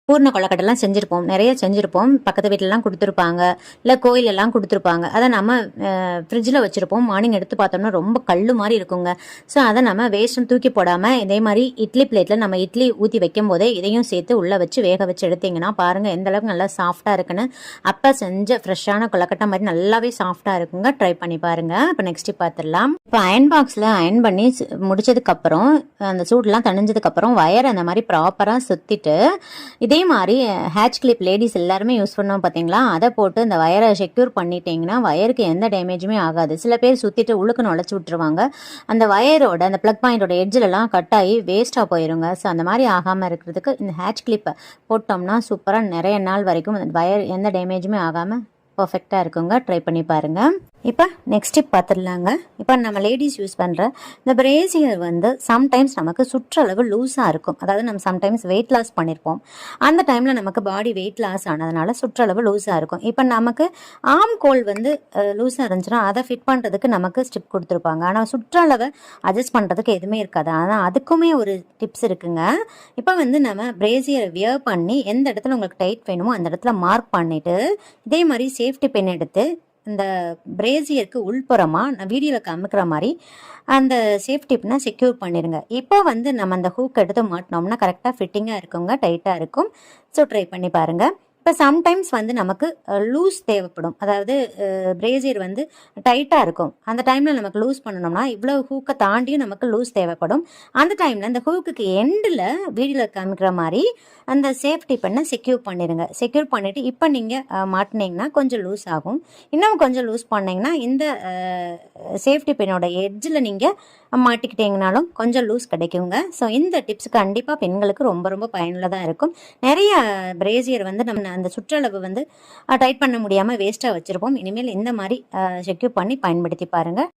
பூர்ண கொழக்கட்டைலாம் செஞ்சுருப்போம், நிறைய செஞ்சுருப்போம். பக்கத்து வீட்டிலலாம் கொடுத்துருப்பாங்க, இல்லை கோயிலெல்லாம் கொடுத்துருப்பாங்க. அதை நம்ம ஃப்ரிட்ஜில் வச்சுருப்போம். மார்னிங் எடுத்து பார்த்தோம்னா ரொம்ப கல் மாதிரி இருக்குங்க. ஸோ அதை நம்ம வேஸ்ட்டும் தூக்கி போடாமல் இதே மாதிரி இட்லி பிளேட்டில் நம்ம இட்லி ஊற்றி வைக்கும் போதே இதையும் சேர்த்து உள்ளே வச்சு வேக வச்சு எடுத்திங்கன்னா பாருங்கள் எந்த அளவுக்கு நல்லா சாஃப்டாக இருக்குன்னு. அப்போ செஞ்ச ஃப்ரெஷ்ஷான கொழக்கட்டை மாதிரி நல்லாவே சாஃப்டாக இருக்குங்க. ட்ரை பண்ணி பாருங்கள். இப்போ நெக்ஸ்ட் பார்த்துடலாம். இப்போ அயன் பாக்ஸில் அயன் பண்ணி முடிச்சதுக்கப்புறம் அந்த சூடெலாம் தணிஞ்சதுக்கப்புறம் வயர் அந்த மாதிரி ப்ராப்பராக சுற்றிட்டு இதே மாதிரி ஹேட்ச் கிளிப் லேடிஸ் எல்லாருமே யூஸ் பண்ணோம் பார்த்தீங்களா, அதை போட்டு இந்த வயரை செக்யூர் பண்ணிட்டீங்கன்னா வயருக்கு எந்த டேமேஜுமே ஆகாது. சில பேர் சுற்றிட்டு உள்ளுக்கு நுழைச்சி விட்டுருவாங்க. அந்த வயரோட அந்த ப்ளக் பாயிண்டோட எட்ஜிலலாம் கட் ஆகி வேஸ்ட்டாக போயிருங்க. ஸோ அந்த மாதிரி ஆகாமல் இருக்கிறதுக்கு இந்த ஹேட்ச் கிளிப்பை போட்டோம்னா சூப்பராக நிறைய நாள் வரைக்கும் அந்த வயர் எந்த டேமேஜுமே ஆகாமல் பர்ஃபெக்டாக இருக்குங்க. ட்ரை பண்ணி பாருங்கள். இப்போ நெக்ஸ்ட் டிப் பார்த்துடலாங்க. இப்போ நம்ம லேடிஸ் யூஸ் பண்ணுற இந்த பிரேசியர் வந்து சம்டைம்ஸ் நமக்கு சுற்றளவு லூஸாக இருக்கும். அதாவது நம்ம சம்டைம்ஸ் வெயிட் லாஸ் பண்ணியிருப்போம். அந்த டைமில் நமக்கு பாடி வெயிட் லாஸ் ஆனதுனால சுற்றளவு லூஸாக இருக்கும். இப்போ நமக்கு ஆம் கோல் வந்து லூஸாக இருந்துச்சுன்னா அதை ஃபிட் பண்ணுறதுக்கு நமக்கு ஸ்டிப் கொடுத்துருப்பாங்க. ஆனால் சுற்றளவை அட்ஜஸ்ட் பண்ணுறதுக்கு எதுவுமே இருக்காது. ஆனால் அதுக்குமே ஒரு டிப்ஸ் இருக்குங்க. இப்போ வந்து நம்ம பிரேசியரை வியர் பண்ணி எந்த இடத்துல உங்களுக்கு டைட் வேணுமோ அந்த இடத்துல மார்க் பண்ணிவிட்டு இதே மாதிரி சேஃப்டி பென் எடுத்து இந்த பிரேசியருக்கு உள்புறமாக நான் வீடியோவில் காமிக்கிற மாதிரி அந்த சேஃப்டி பின்னை செக்யூர் பண்ணிடுங்க. இப்போ வந்து நம்ம அந்த ஹூக் எடுத்து மாட்டினோம்னா கரெக்டாக ஃபிட்டிங்காக இருக்குங்க, டைட்டாக இருக்கும். ஸோ ட்ரை பண்ணி பாருங்கள். இப்போ சம்டைம்ஸ் வந்து நமக்கு லூஸ் தேவைப்படும். அதாவது பிரேசியர் வந்து டைட்டாக இருக்கும். அந்த டைமில் நமக்கு லூஸ் பண்ணணும்னா இவ்வளோ ஹூக்கை தாண்டியும் நமக்கு லூஸ் தேவைப்படும். அந்த டைமில் அந்த ஹூக்குக்கு எண்டில் வீடியோவில் காமிக்கிற மாதிரி அந்த சேஃப்டி பண்ண செக்யூர் பண்ணிடுங்க. செக்யூர் பண்ணிவிட்டு இப்போ நீங்கள் மாட்டினீங்கன்னா கொஞ்சம் லூஸ் ஆகும். இன்னும் கொஞ்சம் லூஸ் பண்ணிங்கன்னா இந்த சேஃப்டி பெண்ணோட எட்ஜில் நீங்கள் மாட்டிக்கிட்டீங்கனாலும் கொஞ்சம் லூஸ் கிடைக்குங்க. ஸோ இந்த டிப்ஸ் கண்டிப்பாக பெண்களுக்கு ரொம்ப ரொம்ப பயனுள்ளதாக இருக்கும். நிறைய பிரேசியர் வந்து நம்ம அந்த சுற்றளவு வந்து டைட் பண்ண முடியாமல் வேஸ்ட்டாக வச்சுருப்போம். இனிமேல் இந்த மாதிரி செக்யூர் பண்ணி பயன்படுத்தி பாருங்கள்.